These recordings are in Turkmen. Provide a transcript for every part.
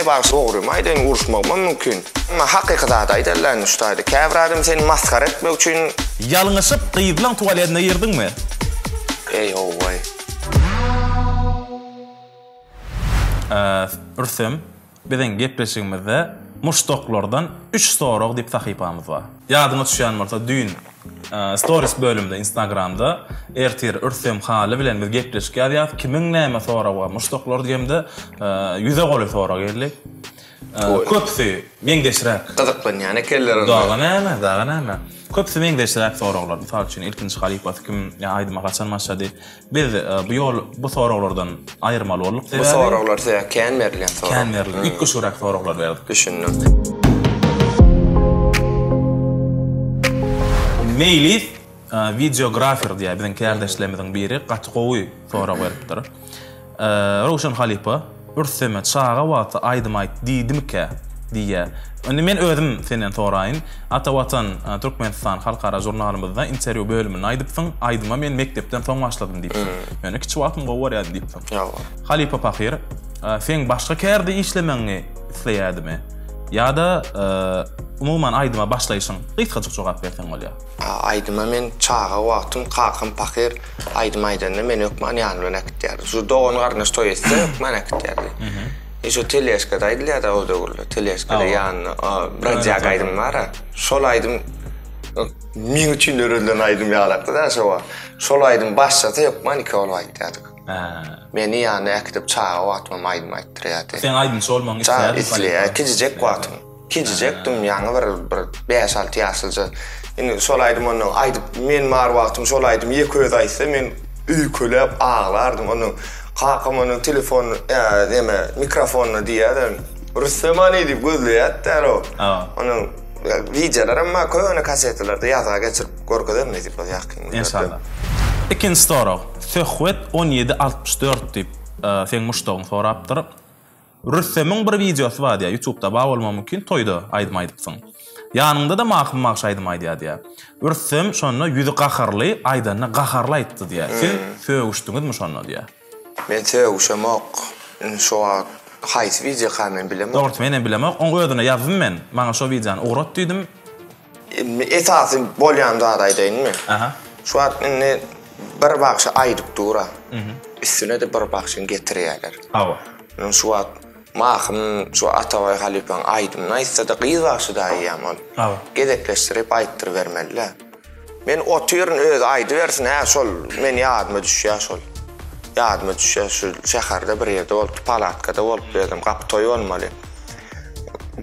barsa ogrum aydan uruşmak mümkün. Ama haqiqata aydalan ustady. Käbir adam seni maskara etmek üçin Yalňyşyp gyýdylan tualetine girdiňmi? ey oway. Ürsüm, bizen gepleşigimizde muştoklardan 3 sorag dip sahypamyz bar. Ýadyňa düşýän bolsa düň stories bölümde Instagramda ertir Ürsüm haly bilen biz gepleşik ýa-da kimiň näme sorag bar muştoklar diýemde ýüze goly sorag geldik. Köpsi meňdeşrek Gyzyklanýan ekenler. Daga näme? Köpsi meňdeşrek soraglar. Misal üçin ilkinji halypasy kim aýdyma gaçan maşady. Biz bu ýol bu soraglardan aýyrmaly bolduk. Bu soraglar kän berilen sorag. Kän berilen. Ilk köşürek soraglar berdik. Düşündim. Meylis videografer diýär biziň kardeşlerimiziň biri gatgowy sorag beripdir. Rowşan halypa Ürsüme çağa wata aýdym aýt diýdimkä diýe. Onu men özüm senden soraýyn. Ata Watan Türkmenistan halkara jurnalymyzda interview bölümini aýdypsyň. Aýdyma men mektepden soň başladym diýipsiň. Meni kiçi wagtym gowar ýa diýipsiň. Ýa. Halypa Pahyr, sen başga kärde işlemeňi isleýädimi? Ýa-da umuman aýdyma başlaýşyň gysgaça jogap berseň bolýar. Aýdyma men çağa wagtym Kakam Pahyr aýdym aýdanda men ökman ýanyna gitýär. Şu dogan garna stoýsy ökman gitýär. Şu teleskada aýdylýar da o dogurly. Teleskada ýanyna radio aýdym bar. Şol aýdym min üçin örülen aýdym ýalakdy da şowa. Şol aýdym başlasa ökman iki ol aýdýardyk. Meni ýanyna äkdip çağa wagtym aýdym aýtdyrýardy. Sen aýdym şolmaň isleýär. Kijijek wagtym. Kijijekdim ýaňy bir 5-6 ýaşylja. Indi şol aýdym onu aýdyp men mar wagtym şol aýdym ýeki öz aýtsa men üýkelep ağlardym onu. Kakam onun telefon deme mikrofonuna diýär. Rüstemani diýip gözleýär o. Onun videolarym ma koýany kasetlerde ýaza geçirip görkezem diýip ýakyn. İnşallah. İkinji sorag. Söhbet 1764 diýip sen muştogyň sorapdyr. Rüstem'in bir videosu var diye YouTube'da bağ olma mümkün toydu aýdym aýdypsyň. Ýanynda da mahkum aýdym aýdýar diye. Rüstem şonu ýüzi gaharly aýdanyna gaharly aýtdy diye. Sen söýüşdiňizmi şonu diye? Men söýüşemek şu haýsy video kamen bilemok. Dogry menen bilemok. Oňa öýdüne ýazdım men. Maňa şo videony uğrat diýdim. Esasy bolýanda aýdaýynmy? Şu wagt bir bagşy aýdyp dura. Üstüne de bir bagşy getirýärler. Şu wagt mahkum şu atawa halypyň aýdym näýse de gyýzaşy da ýamon. Gedekleşdirip aýtdyr bermeliler. Men o türün öz aýdy bersin ha şol men ýadyma düşýär şol. Ýadyma düşýär şu şäherde bir ýerde bolup palatkada bolup berdim gaptoy bolmaly.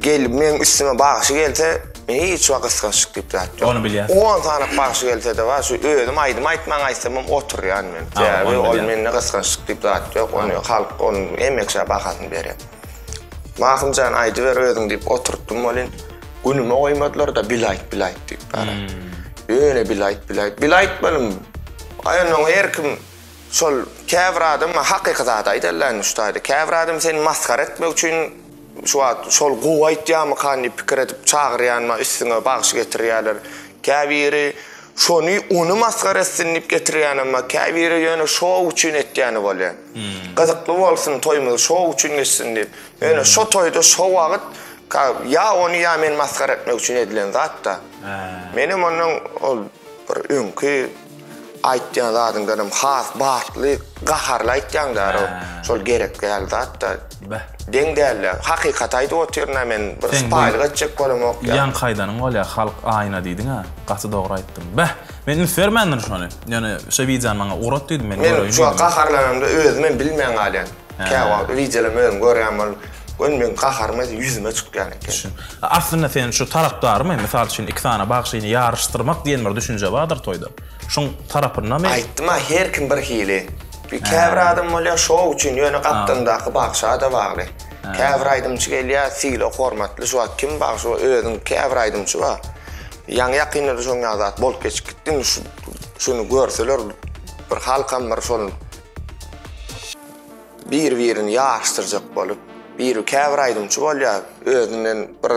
Gelip men üstüme bagşy gelse men hiç wagt gysgaçyk diýip dätdim. Onu bilýär. 10 tane bagşy gelse de var şu özüm aýdym aýtmaň aýsam oturýan men. Ýa ol menne gysgaçyk diýip dätdim. Onu halk onu emekçe bahasyny berýär. Mahkumcan aýdy ber özüň diýip oturtdum bolin. Günüme oýmadylar da bilaýt diýip bara. Öyle bilaýt bolum. Aýanyň herkim şol käbir adam haqiqata aýdalan ustady. Käbir adam seni maskara etmek üçin şol gowy aýtýarmy kany pikir edip çagyrýanma üstüne bagşy getirýärler. Käbiri şonu onu maskara etsin diýip getirýänmi? Käbiri ýöne şow üçin etýäni bolýar. Gyzykly bolsun toýmyz şow üçin geçsin diýip. Ýöne şo toýda şo wagt ya onu ya men maskara etmek üçin edilen zat da. Menim onuň ol bir öňkü aýtýan zadyňdan has batly gaharly aýtýanlar o. Şol gerek geldi hatta. Deň däller. Hakykat aýdy o türne men bir spaýlyga çek bolamok. Ýan gaýdanyň bolýar halk aýna diýdiň ha. Gaty dogry aýtdym. Men üfermendir şonu. Ýani şo videony maňa uğrat diýdim men. Men şu gaharlanamda özüme bilmeň alýan. Käwa videolarymı özüm görýärmi? Men gaharma ýüzüme çykýan eken. Aslında sen şu tarapdarmy? Misal üçin iki tane bagşyny ýarışdyrmak diýen bir düşünje bardyr toýda. Şoň tarapyna men aýtdym her kim bir hili. Bir käbir adam bolýar şow üçin ýöne gapdandaky bagşa da bagly. Käbir aýdymçy gelýär, sile hormatly şu kim bagşy özüň käbir aýdymçy bar. Ýaňy ýakynda şoň ýazat bolup geçip gitdim şunu görseler bir halkam bir şol bir-birini ýarışdyrjak bolup bir käbir aýdymçy bolýar özünden bir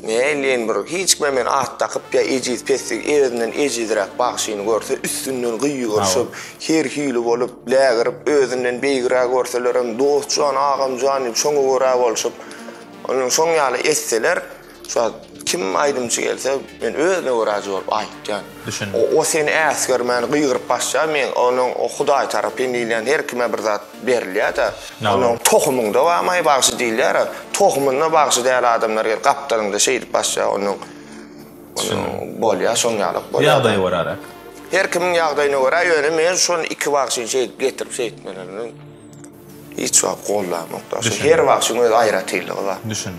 näleýin bir hiç men at takyp ýa ejiz pesik özünden ejizrak bagşyny görse üstünden gyýygyşyp her hili bolup lägirip özünden beýgirä görselerem dostjan agam janyp şoňa görä bolşyp Onun soň ýaly etseler, şu kim aydymçy gelse men özüne öwräji bolup aýtdy. Düşün. O seni äsger meni gyýryp başça men onun o Hudaý tarapyn diýilen her kime bir zat berilýär da. Onun tohumunda barmy bagşy diýilýär. Tohumuna bagşy däl adamlar gel gapdalyňda şeýdip başça onun bolýar, soň ýaly bolýar. Ýagdaý wararak. Her kimin ýagdaýyna görä ýöne men şonu iki wagtyn getirip şeýtmelen. Hiç wagt gollamokda. Her wagtyn öz aýratyldygy bar. Düşün.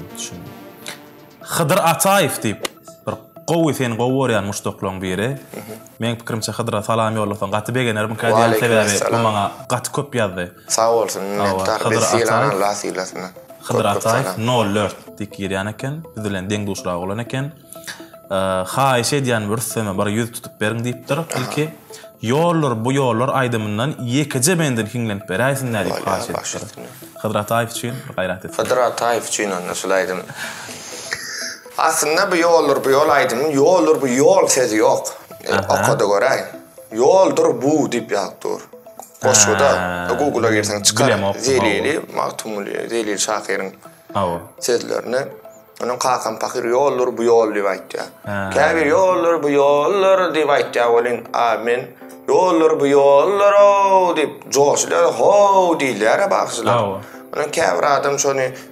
Hıdır Ataýew diýip bir gowy sen gowurýan muşdoklaryň biri. Men pikirimçe Hıdyr'a salam ýollasan, gaty begener bu kadiýan sebebi bu maňa gaty köp ýazdy. Sag bolsun, minnettar. Allah silasyn. Hıdır Ataýew no alert diýýän eken, bizilen deň duşrak bolan eken. Haýyş edýän bir söme bir ýüz tutup beriň diýipdir. Ilki bu ýollar aýdymyndan ýekije benden hiňlenip beräýsinler diýip haýyş etdi. Hıdır Ataýew üçin gaýrat etdi. Hıdır Ataýew üçin anlaşylaýdy. Aslında bu yol aydımın bu yol sezi yok. Okada göre. Yoldur bu dip yaptır. Koşuda Google'a girsen çıkar. Zelili, Mahtumuli, Zelili Şakir'in sezlerini. Onun kalkan pakir yoldur bu yol diye aytdı. Kabir yoldur bu yoldur diye aytdı. Olin amin. Yoldur bu yoldur o deyip coşlar ho deyirler baksılar. Onun kabir adam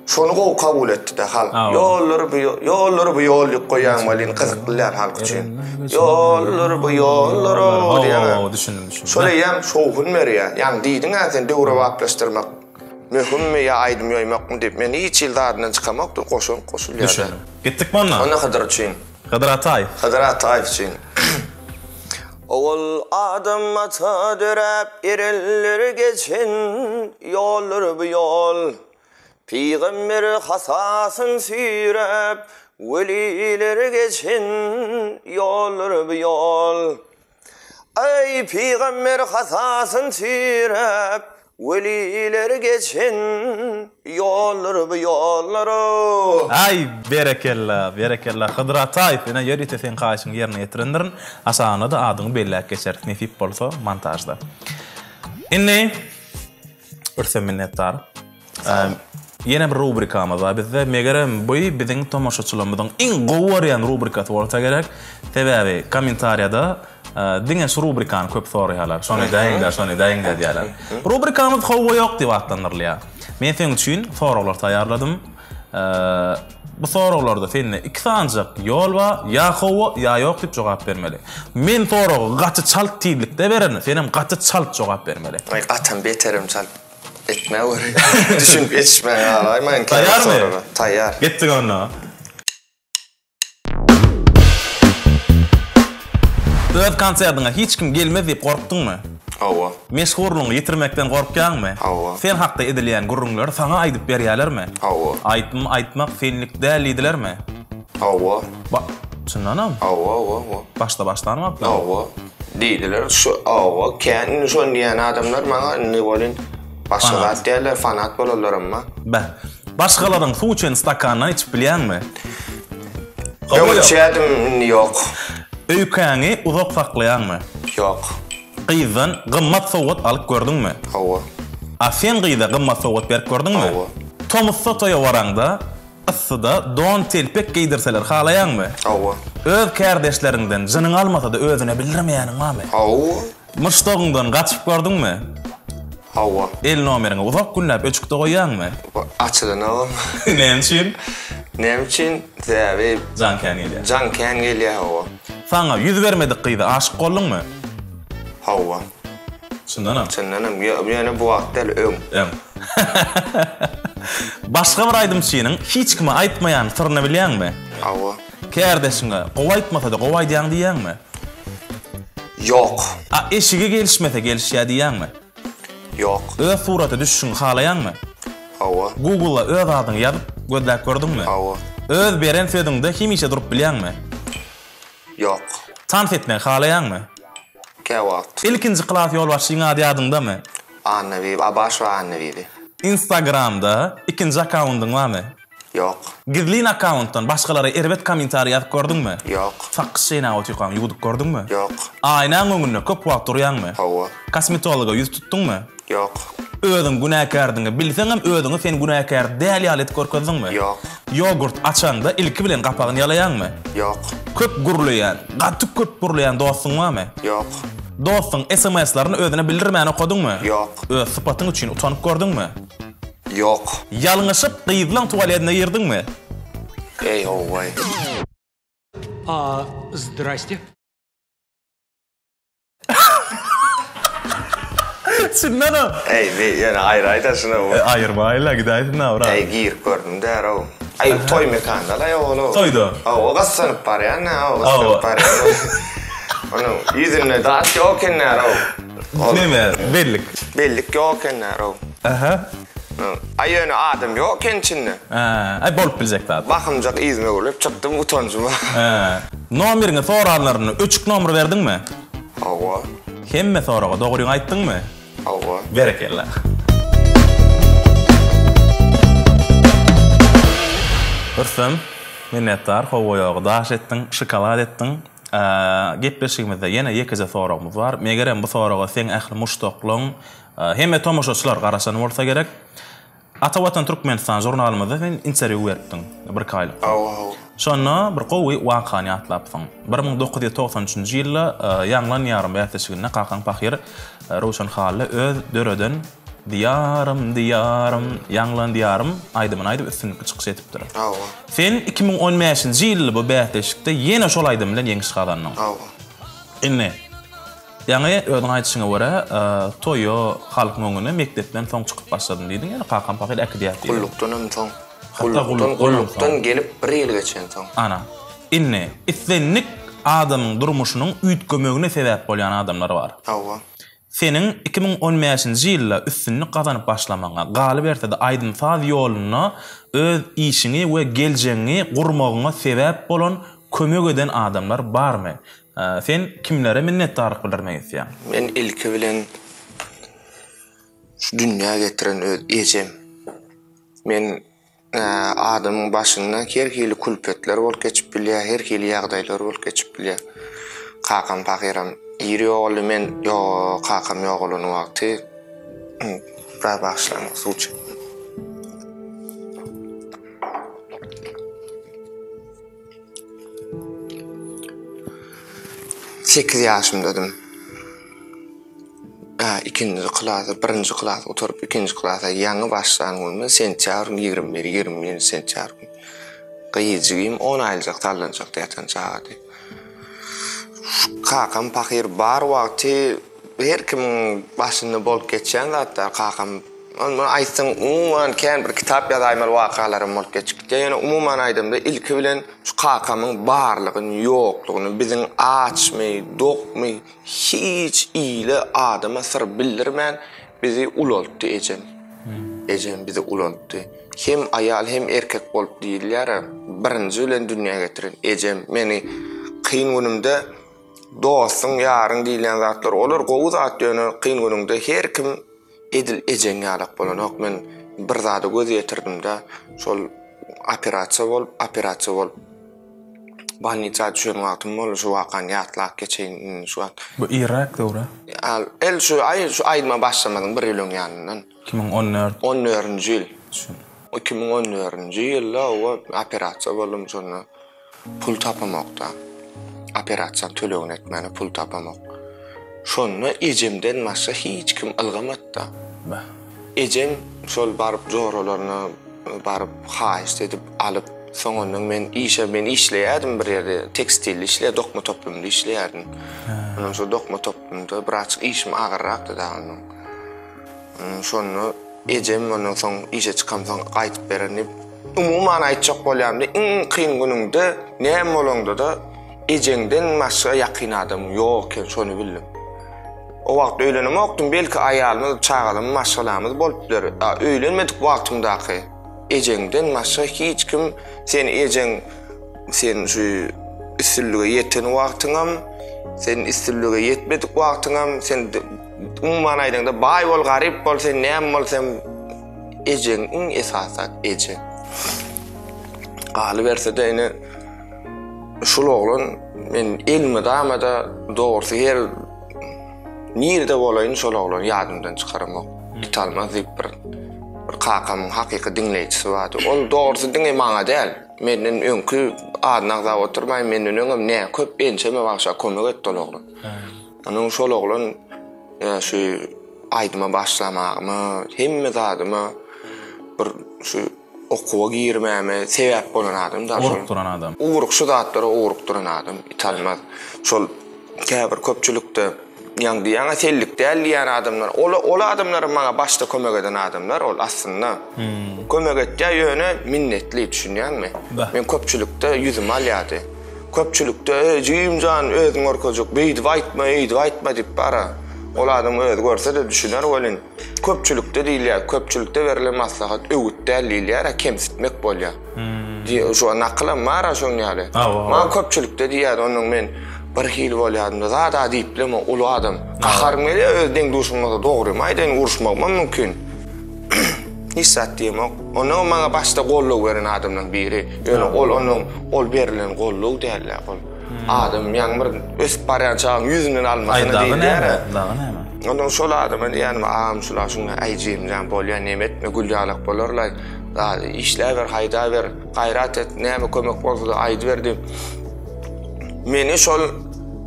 şonu kabul etti de hal. Yoldur bu yol koyan olin kızıklılar halk için. Yoldur bu yoldur o diye. Şöyle yan şoğun veriyor. Yani deydin sen doğru vaplaştırmak. Mühüm mi ya aydım yoymak mı deyip, men hiç ildadından çıkamak da koşul ya da. Gittik mi onunla? Ona Hıdır için. Hıdır Ataýew. Hıdır Ataýew için. Oğul adım ata dörep, iriller geçin, yollar bu yol. Peygamber hasasın sürep, veliler geçin, yollar bu yol. Ay Peygamber hasasın sürep, veliler geçin, yollar bu yollar o. Ay berekella. Hıdır Ataýew ene ýerite sen gaýşyň ýerine ýetirendirin. Aşagyna da adyny belläp geçer. Nesip bolsa montajda. Inni ursa minnettar. Yine bir rubrikamız var. Bizde megerem boyu bizim tomoşaçylarymyzyň iň gowurýan rubrikasy bolsa gerek. Sebäbi kommentariyada diňe şu rubrikany köp soraýarlar. Şonu daýyňda diýerler. Rubrikamyz gowy ýok diýip atlanyrlar. Men sen üçin soralar taýýarladym. Bu soralarda sende iki sancak yol var, ya gowy ya ýok diýip jogap bermeli. Men soragy gaty çalt tiýlikde bererim, senem gaty çalt jogap bermeli. Ay atam beterim çalt etme var. Düşünüp etme ya. Ayman taýýar mı? Taýýar. Gitdik onda. Öz konserdiňe hiç kim gelmez diýip gorkdyňmy? Hawa. Meşhurluğunu yitirmekden korkýanmy? Hawa. Sen hakda edilýän gurrunlar sana aýdyp berýärlermi? Hawa. Aýtmak senlik dälidilermi? Hawa. Çyndanam? Hawa. Başlanma? Hawa. Diýdiler şu hawa kendini şon diýen adamlar maňa ne bolin başga diýerler fanat bolarlar amma. Başgalaryň suw içen stakandan içip bilýänmi? Ýok içedim ýok. Öýkäňi uzak saklaýanmy? Ýok. Gyýdan gymmat sowgat alyp gördüňmi? Hawa. Sen gyýda gymmat sowgat berip gördüňmi? Hawa. Tomus fotoya waraňda ıssyda don telpek giydirseler halaýanmy? Hawa. Öz kardeşlerinden jynyň almasa da özüne bildirmeýäniň mami? Hawa. Muşdogyňdan gaçyp gördüňmi? Hawa. El nomerini uzak günläp öçükde goýanmy? Açylanyp. Nem üçin? Täbi Jan kän gelýär hawa. Sana ýüz bermedik gyýda aşyk boldyňmy? Hawa. Çyndanam. Ýöne bu wagtda öň. Başga bir aýdymçynyň hiç kime aýtmaýan sirni bilýänmi? Hawa. Kardeşiňe gowy aýtmasa da gowy aýdýan diýänmi? Ýok. Eşigi gelişmese gelişýär diýänmi? Ýok. Öz suraty düşüşiň halaýanmy? Hawa. Google'a öz adyny ýazyp gözläp gördüňmi? Hawa. Öz beren sözüňde himişe durup bilýänmi? Ýok. Tanf etmek halaýanmy? Käwagt. Ilkinji klas ýolbaşçyň ady ýadyndamy? Annawi, abaş we annawi. Instagramda ikinji accountyň barmy? Ýok. Gizlin accountdan başgalara erbet kommentary ýazyp gördüňmi? Ýok. Fakşyna otykan ýudup gördüňmi? Ýok. Aýnaň öňünde köp wagt durýanmy? Hawa. Kosmetologa ýüz tutduňmy? Ýok. Özüň günäkärdiňi bilseňem özüňi sen günäkär däl ýalet görkezdiňmi? Ýok. Yogurt açanda ilki bilen gapagyny ýalaýanmy? Ýok. Köp gurulayan, gaty köp gurulayan dostuň barmy? Ýok. Dostuň SMS-laryny özüne bildirmäni okudyňmy? Ýok. Öz sypatyň üçin utanyp gördüňmi? Ýok. Ýalňyşyp gyýdylan tualetine girdiňmi? Ey oway. Здрасте. Şundan o. Ey ýene aýr-aýda şuna. Aýyrmaýla gidaýdyň awra. Ey gir gördüm däro. Ay toy mekanda la ýoğlu. Toyda. O gassanyp barýan, o gassanyp barýan. Onu ýüzüne daş ýok enär o. Neme? Bellik. Bellik ýok enär o. Aha. Ay ýöne adam ýok ençinde. Ay bolup biljek zat. Bakymjak izme bolup çykdym utanjyma. Nomerini soranlaryny öçük nomer berdiňmi? Awa. Hemme soraga dogryny aýtdyňmy? Awa. Berekella. Örsem, minnettar, howaýagy daş etdiň, şokolad etdiň. Gepleşigimizde ýene ýekije soragymyz bar. Megerem bu soraga seň ähli muşdoklyň, hemme tomoşaçylar garaşany bolsa gerek. Atawatan Türkmenistan jurnalymyzda sen interview berdiň, bir kaýlyk. Awa. Şonna bir gowy wakaňy atlapdyň. 1993-nji ýylda ýanglan ýarym bätleşigine Kakan Pahyr Rowşan Haly öz döreden diyarım ýanglan diyarym aýdymyň aýdyp üstünlikli çykyş etipdir. Awa. Sen 2015-nji ýylda bu bätleşikde ýene şol aýdym bilen ýeňiş gadandyň. Awa. Inne ýa-ni özüň aýdyşyňa görä toýo halkyň öňüne mekdepden soň çykyp başladym diýdiň. Ýani Kakan Pahyr akademik. Gullukdan soň. Hatta Gullukdan gelip bir ýyl geçen soň. Ana. Inne islenlik adamyň durmuşynyň üýtgemegine sebäp bolýan adamlar bar. Awa. Senin 2015-nji ýylda üstünlik gazanyp başlamaňa, galyp ertede aýdym saz ýoluny öz işini we geljeňi gurmagyňa sebäp bolan kömek eden adamlar barmy? Sen kimlere minnetdarlyk bildirmek isleýän? Men ilki bilen şu dünýä getiren öz ejem. Men adamyň başyndan herkili kulpetler bolup geçip bilýär, herkili ýagdaýlar bolup geçip bilýär. Kakan Pahyram ýeri oğlu men yo kakam ýoğluny wagty bir başlamak suç. Sekiz ýaşymdadım. Ikinji klasda, birinji klasda oturup ikinji klasda ýangy başlangymy sentýabr 21 sentýabr. Gyýjygym 10 aýlyk talanjak diýen çağdy. Kakan Pahyr bar wagty her kim başynda bolup geçen zatlar kakam onu aýtsaň umuman kän bir kitap ýazaýmaly wakalarym bolup geçipdi. Ýani umuman aýdymda ilki bilen şu kakamyň barlygyny ýoklugyny biziň açmy, dokmy hiç ýyly adama sir bildirmän bizi ulantdy ejem. Ejem bizi ulantdy. Hem aýal hem erkek bolup diýilýär. Birinji bilen dünýäge getiren ejem meni kyn günümde dostum ýaryň diýilen zatlar olur. Gowy zat ýöne kyn günümde her kim edil ejen ýalyk bolanok men bir zady göz ýetirdim-de şol operatsiýa bolup banýaça düşen wagtym bolup şu wakany ýatlap geçeýin şu wagt. Bu Irak döwre. El şu aýdyma başlamadyň bir ýylyň ýanyndan. 2014-nji ýyl. 2014-nji ýylda o operatsiýa bolum şonu pul tapamakda. Operasiýa tölegini etmäne pul tapamak. Şonu ejemden başga hiç kim algamatda. Ejem şol baryp joralaryny baryp haýyş edip alyp soňundan men işleýärdim bir ýerde tekstil işle, dokma toplumda işleýärdim. Ondan şu dokma toplumda birazçyk işim agyrrakdy da onu. Şonu ejem ondan soň işe çykan soň gaýtyp berenip umuman aýtjak bolýardy. Kyn günüňde näme bolanda da ejengden başga ýakyn adam ýok eken şonu bildim. O wagt öýlenemokdum, belki aýalymy çağalym, maşgalamy bolupdyr. Öýlenmedik wagtymdaky. Ejengden başga hiç kim sen sen şu üstünlüge yeten wagtyňam, sen üstünlüge yetmedik wagtyňam, sen umuman aýdygda baý bol, garyp bol, sen näme bolsam ejeng esasat ejeng. Galy berse de ine şol oglan men elmi damada dogry her nirde bolaýyn şol oglan ýadymdan çykaramak. italmaz diýip bir kakamyň hakyky dinleýçisi bardy. Ol dogrusu diňe maňa däl. Menden öňkü adnaňda oturmay menden öňem ne köp ençeme wagşa kömek etdi oğlum. Onuň şol oglun şu aýdyma başlamagmy, hemme zadymy bir şu okuwa girmäme sebäp bolan adam da şol. Urup duran adam. Urup şu zatlara urup duran adam italmaz. Şol käbir köpçülükde ýa-ni ýa-ni sellikde ýa-ni adamlar, ola adamlar maňa başda kömek eden adamlar ol aslında. Kömek etdiği ýöne minnetli düşünýänmi? Men köpçülükde ýüzüm alýady. Köpçülükde jyýymjan özüň orkajak beýdi aýtma diýip bara. Ola adam öz görse de düşüner bolin. Köpçülükde diýilýär, köpçülükde berilen maslahat öwüt dälilýär, kemsitmek bolýar. Şu naklam mara şoňaly. Ma köpçülükde diýär onuň men bir hil bolýardy. Zada diýiplemä ulu adam. Gaharym gelýär özdeň duşmagy dogry. Maýdan uruşmak mümkin. Hissat diýmek. Onu maňa başda golluk beren adamdan biri. Ýöne ol berilen golluk däller. Adam ýa-ni ösüp barýan çağın ýüzünden almasyny diýilýär. Ondan şol adamın ýani am şular şuna aýjymjan bolýar nemetme gülýalyk bolarlar. İşler hayda ver, gayret et, näme kömek bolsa da aýdy berdi. Meni şol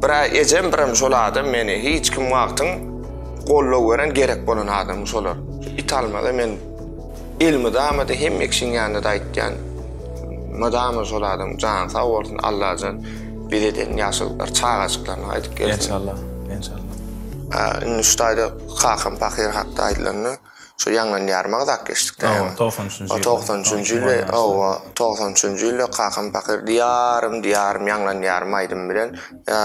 bir ejem birim şol adam meni hiç kim wagtyň golluk beren gerek bolan adam şolar. Italmada men ilmi damada hem ekşin ýanynda da aýtýan. Madama şol adam jan sag bolsun Allah'dan bireden ýaşylar çağaçyklarny aýdyp gelsin. İnşallah. Nüştayda Kakam Pakir hakda aýdylany şu ýanglan ýarmagy da geçdik. 93-nji ýyly Kakam Pakir diýarym ýanglan ýarma aýdym bilen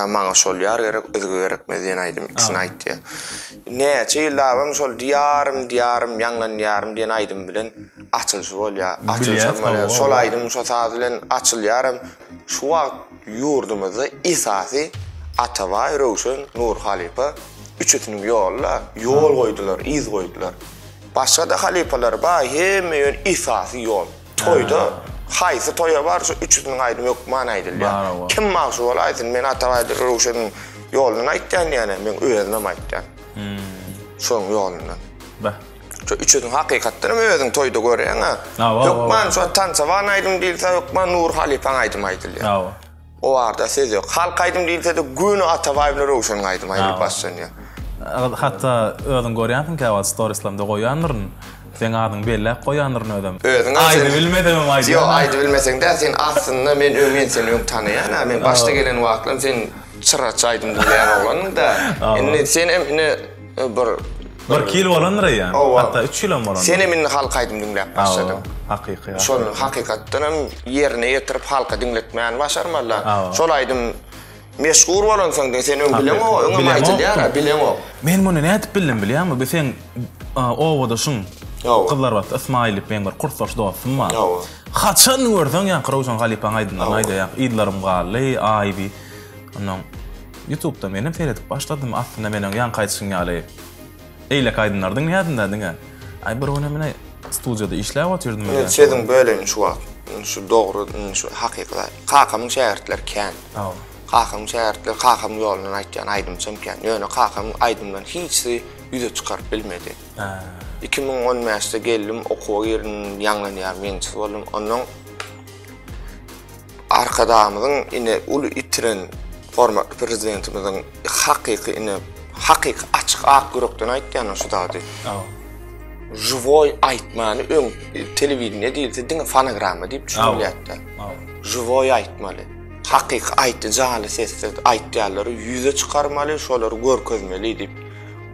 maňa şol ýar gerek, özüge gerekmez diýen aýdym, ikisini aýtdy. Näçe ýyldabam şol diýarym ýanglan ýarym diýen aýdym bilen açylşy bolýar. Şol aýdym şo saat bilen açylýarym. Şu wagt ýurdumyzda esasy Ataway, Rowşan, Nur Halipa üçetiniň ýol goýdular, iz goýdular. Başga da halipalar bar, hemme ýön esasy ýol. Toýda haýsy toýa bar, şu üçetiniň aýdym ýok man aýdylýar. Kim magşy bolaýsyn, men Ataway, Rowşanyň ýoluny aýtdym ýani, men özüme aýtdym. Şoň ýolundan. Şu üçetiniň hakykatdan özüň toýda görýän ha. Ýok man şu tansa wan aýdym diýilse, ýok man Nur Halipa aýdym aýdylýar. O arda söz yok. Halk aýdym diýilse de günü Ataway bilen Rowşan aýdym aýdyp başlanýar. Hatta özüň görýänsiň ki, awat storieslamda goýandyryň. Sen adyň bellep goýandyryň ödem. Aýdy bilmedem aýdy. Ýok, aýdy bilmeseň de sen aslynda men sen öňü tanýan, men başda gelen wagtlam sen çyraç aýdym diýen oglanyň da. Indi sen bir kil bolandyr ýa. Hatta 3 ýyl bolandyr. Sen men halk aýdym diňläp başladym. Hakyky. Şol hakykatdan hem ýerine ýetirip halka dinletmän başarmalar. Şol aýdym meşgul bolansaň sen öňe bilen o, öňe aýdylýar, bilen o. Men muny nädip bildim bilýärmi? Sen owada şun kızlar bat, Ismail ben bir kursaş dostum var. Haçan gördün ýa Rowşan Halipaň aýdyndan aýda ýa idlerim galy, aýby. Ondan YouTube'da menem seyredip başladym aslında meniň ýan gaýtsyň ýaly. Eyle kaydınlardan ýadynda diňe. Ay bir ona mene studiýada işläp oturdum. Sedim böyle şu wagt. Şu dogry, şu hakykly. Kakamyň şähertler kän. Kakamyň şähertler kakam ýoluny aýtýan aýdymçym kän. Ýöne kakam aýdymdan hiçsi ýüze çykaryp bilmedi. 2015-de geldim okuwa girin ýanglan ýarmynçy boldum. Onuň arkadamyň ine ulu itiren hormatly prezidentimizin hakyky açyk ak gürükden aýtýan şu dady. Живой aýtmany öň telewiziýne diýilse diňe fonogramma diýip düşünýärdi. Живой aýtmaly. Hakyky aýtdy, jaly sesle aýtýarlary ýüze çykarmaly, şolary görkezmeli diýip.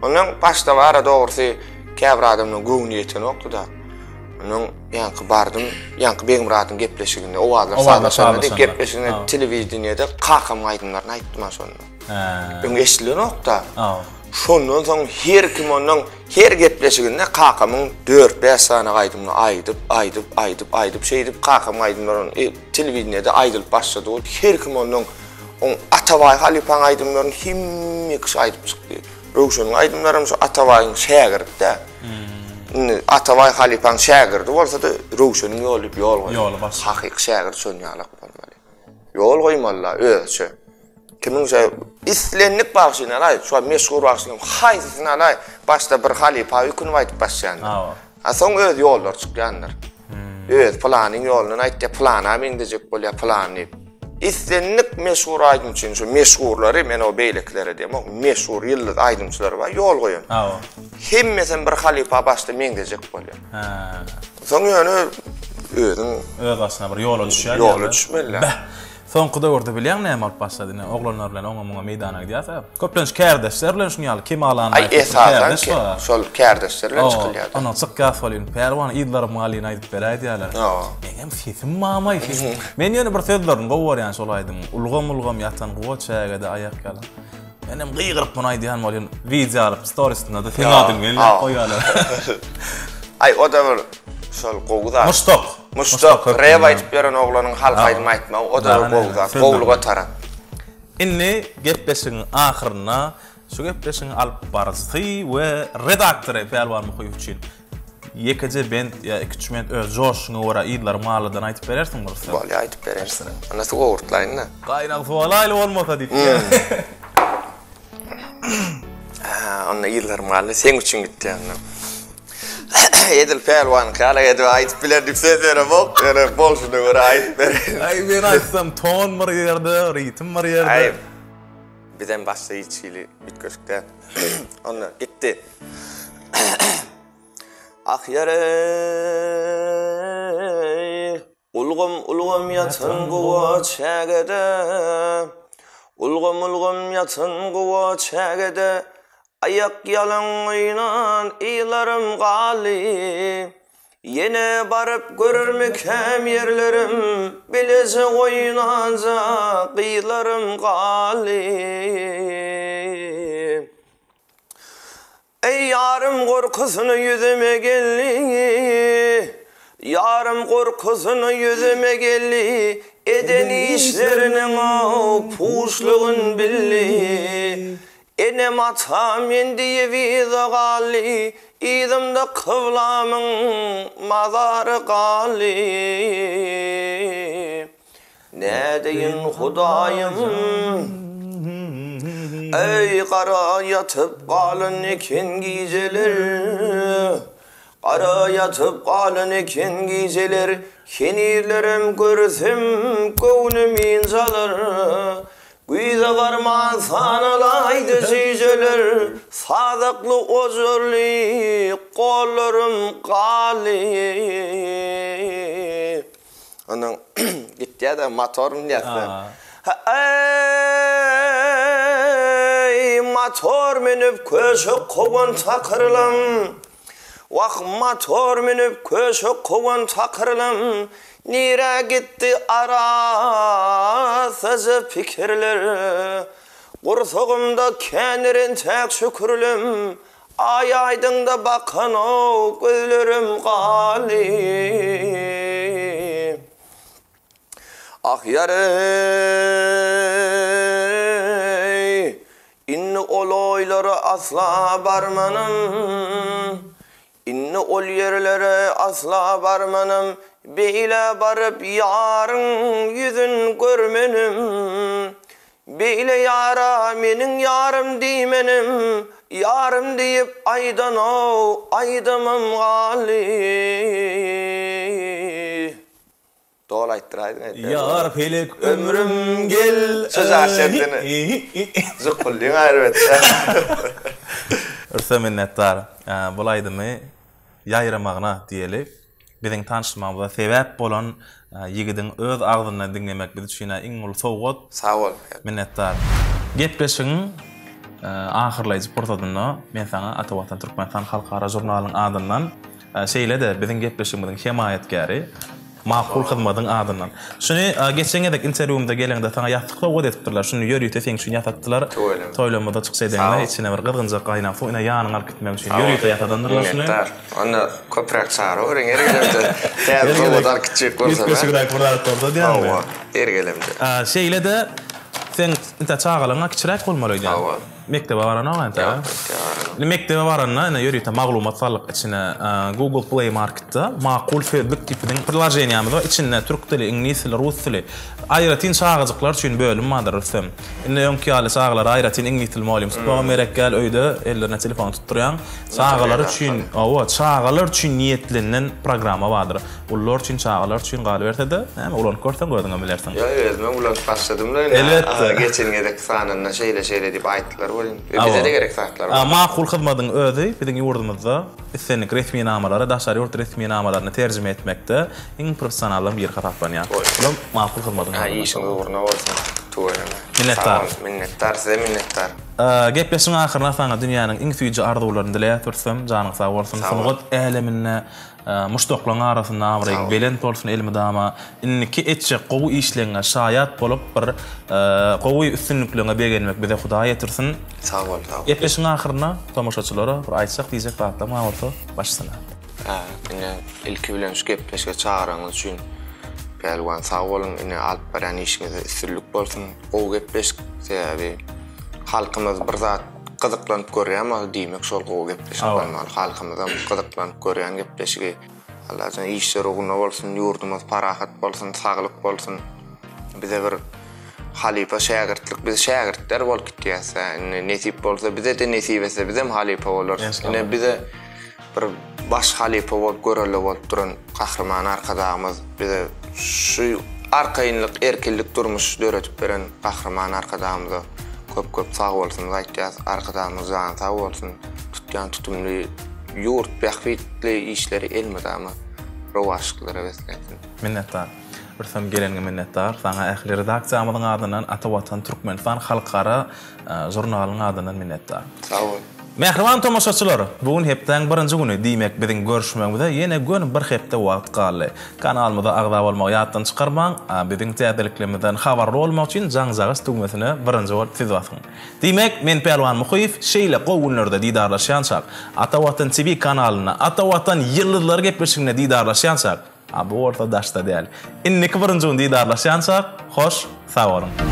Onuň başda bara dogrusy käbir adamyň göwüni ýeten okdy da. Onuň ýanky bardym, ýanky Begimratyň gepleşiginde, o adlar saýlaşandy gepleşiginde telewiziýede kakam aýdymlaryny aýtdym şonu. Öň eşitlen okda. Şondan soň her kim onuň her gepleşiginde kakamyň 4-5 sany aýdymny aýdyp şeýdip kakam aýdymlaryny telewiziýede aýdylyp başlady. Her kim onuň Ataway Halipaň aýdymlaryny hemme kişi aýdyp çykdy. Rowşanyň aýdymlary şu Atawaýyň şägirdi. Ataway Halipaň şägirdi bolsa da Rowşanyň ýol hakyky şägird şonýalyk bolmaly. Ýol goýmalylar özçe. kiminçe islenlik bagşyna alay, şu meşhur bagşyna haýsysyna alay, başda bir halipa hüküm aýdyp başlaýanlar. Soň öz ýollar çykýanlar. Öz planyň ýoluna aýtdy, plana mendejek bolýar plany. İslenlik meşhur aýdym üçin şu meşhurlary men o beýleklere diýem, meşhur ýyldız aýdymçylar bar, ýol goýan. Hemmesen bir halipa başda mendejek bolýar. Soň ýöne özüň öz aslına bir ýola düşýär. Ýola düşmeli. Soňky döwürde bilýän näme alyp başladyny? Oglanlar bilen oňa meýdana gidýärse, köplenç kärdeşler bilen şunu ýaly kim alan esasen şol kärdeşler bilen çykylýar. Ana çykýas bolýan, perwan ýyllar malyny aýdyp berýär diýerler. Meňem sesim mamay. Men ýene bir sözlerini gowar ýany şol aýdym. Ulgam ýatan gowa çägede aýak galan. Menem gyýgyryp bunu aýdýan bolýan, video alyp storiesinde de sen adyň gelip goýýarlar. Ay o da bir şol gowda. Muştok rew aýtyp beren oglanyň halka aýdym aýtma, o da gowda, gowluga taran. Inni gepleşiň ahyryna şu gepleşiň alyp barysy we redaktory perwan muhyp üçin. Ýekije bent ýa 2-3 ment öz joşuňa wara ýyllar malydan aýtyp berersiň bolsa. Bolýar aýtyp berersiň. Anasy gowurtlaýyn. Gaýnak suwalaýly bolmasa diýip. Onda ýyllar maly sen üçin gitdi ýa. Edil perwan kala edip aýtyp bilerdik sözlere bok, ýa bolşuny wara aýtyp berer. Ay men aýtsam ton bir ýerde, ritm bir ýerde. Ay bizden başda ýetişili bitköşükde. Onda gitdi. Ah yare ulgum yatın gowa çägede. Ulgum yatın gowa çägede. Ayak yalanıyla iyilerim gali. Yine barıp görürmükem yerlerim. Bileze oynanca iyilerim gali. Ey yarım korkusunu yüzüme geldi. Yarım korkusunu yüzüme geldi. Eden işlerinin puşluğun billi. Enem atam endiye vida gali, idimde kıvlamın mazarı gali. Ne deyin Hudayım, ey kara yatıp kalın ekin giyceler. Kara yatıp kalın ekin giyceler, kenirlerim görsem gönlüm incalar. Güýde garman sanalaydy süýjeler, sadıkly ozurly gollarym gali. Onuň gitdi-de motorun ýatdy. Ey motor menip köşek kowan takyrlam. Waq motor menip köşek kowan takyrlam. Nire gitti arasızı fikirler. Kursağımda kenirin tek şükürlüm. Ay aydında bakan o gözlerim gali. Ah yarey, inni ol oylara asla barmanım. İnni ol yerlere asla barmanım. Beyle barıp yarın yüzün görmenim. Beyle yara menin yarım dimenim. Yarım deyip aydan o aydamım gali. Doğal ayttıraydın. Yar pelek ömrüm gel. Söz aşerdini. Zıkkıllıyın ayrıvette. Örse minnettar. Bulaydı mı yayramağına diyelim. Biziň tanışmamyza sebäp bolan ýigidin öz agzyny dinlemek bizi şuna iň ul sowgat. Sağ ol. Minnettar. Gepleşiň ahyrlaýjy portadyna men sana Atawatan Türkmenistan Halkara jurnalynyň adyndan şeýle de biziň gepleşigimiziň hemaýetgäri Makul hyzmatyň adyndan. Şunu geçeňedek interwýumda gelende sana ýatykla god etipdirler. Şunu ýörüýte sen şunu ýatatdylar. Toýlamada çyksaýdyňda içine bir gyrgynja gaýnap su ina ýanyň alyp gitmek üçin ýörüýte ýatadandyrlar şunu. Onda köprak çağırı ören ergelemde. Täze gowdar kiçik bolsa. Köprak burda torda diýär. Ergelemde. Şeýle de sen inta çağalaňa kiçirek bolmaly diýär. mektebe barana anta. Mektebe barana ene yürüyte maglumat sallyk içine Google Play Market'ta maqul Facebook tipinin приложениямыз var. İçinde türk dili, ingliz dili, rus dili aýratin çağıjyklar üçin bölüm bardyrsam. Indi öňki ýaly çağlar aýratin ingliz dili malum. Bu merekkel öýde ellerine telefon tutturýan çağlar üçin, çağlar üçin niyetlenen programa bardyr. Ular üçin çağlar üçin galy berdi. Hem ulan görsen gördüň bilersin. Ya özüme ulan başladım da. Elbette. Geçen gerek sanana şeyle diýip aýtdylar bolýan. Bize de gerek saatlar var. Maqul hyzmatyň özi bizim ýurdumyzda istenik resmi namalara, daşary ýurt resmi namalaryny terjime etmekde iň professional bir hataplanýar. Ulan maqul hyzmatyň. İşiňiz uğruna bolsun. Minnettar. Minnettar, size minnettar. Gepleşiň ahyrına saňa dünýäniň iň süýji arzuwlaryny diläýärsem, janyň sag bolsun. Sunugat älemine muşdoklaryň arasynda amryk belen bolsun elmi dama inniki etçe gowy işleňe şaýat bolup bir gowy üstünlüklerine begenmek bize Hudaý ýetirsin. Sag bol, sag bol. Gepleşiň ahyrına tomoşaçylara bir aýtsak diýjek batda maňa başsyna. Ine ilki bilen şu gepleşge çağıraňyz üçin Pelwan sag bolun, ine alyp baran işiňizde üstünlük bolsun. Gowy gepleşik sebäbi halkymyz bir zat gyzyklanyp görýär, diýmek şol gowy gepleşik bolmaly. Halkymyzam gyzyklanyp görýän gepleşigi Allah'tan işler uğruna bolsun, ýurdumyz parahat bolsun, saglyk bolsun. Bize bir halipa şägirtlik, biz şägirtler bolup gitýäse, nesip bolsa bize de nesip etse bizem halipa bolar. Ine bize bir baş halipa bolup göreli bolup duran kahraman arkadağımız, bize şu arkaýynlyk, erkinlik durmuş döretip beren kahraman arkadağımyza köp sag bolsun, aýtýas arkadağımyz jan sag bolsun, tutýan tutumly ýurt bähbitli işleri elmedama rowaşyklara beslensin. Minnettar. Birsem gelenge minnettar. Saňa ähli redaksiýamyzyň adynan Atawatan Türkmenistan halkara jurnalynyň adynan minnettar. Sag bol. Mehriban tomoşaçylar, bugün hepden birinji güni diýmek biziň görüşmegimizde ýene gün bir hepde wagt galy. Kanalymyza agda bolmagy ýatdan çykarmaň, biziň täzeliklerimizden habarly bolmak üçin jaňjagy tugmasini birinji bolup siz basyň. Diýmek, men Pelwan Muhyif şeýle gowunlarda diýdarlaşýançak, Atawatan TV kanalyna, Atawatan ýyldyzlar gepleşigine diýdarlaşýançak, bu orta daşda däl. Inniki birinji gün diýdarlaşýançak, hoş, sag bolun.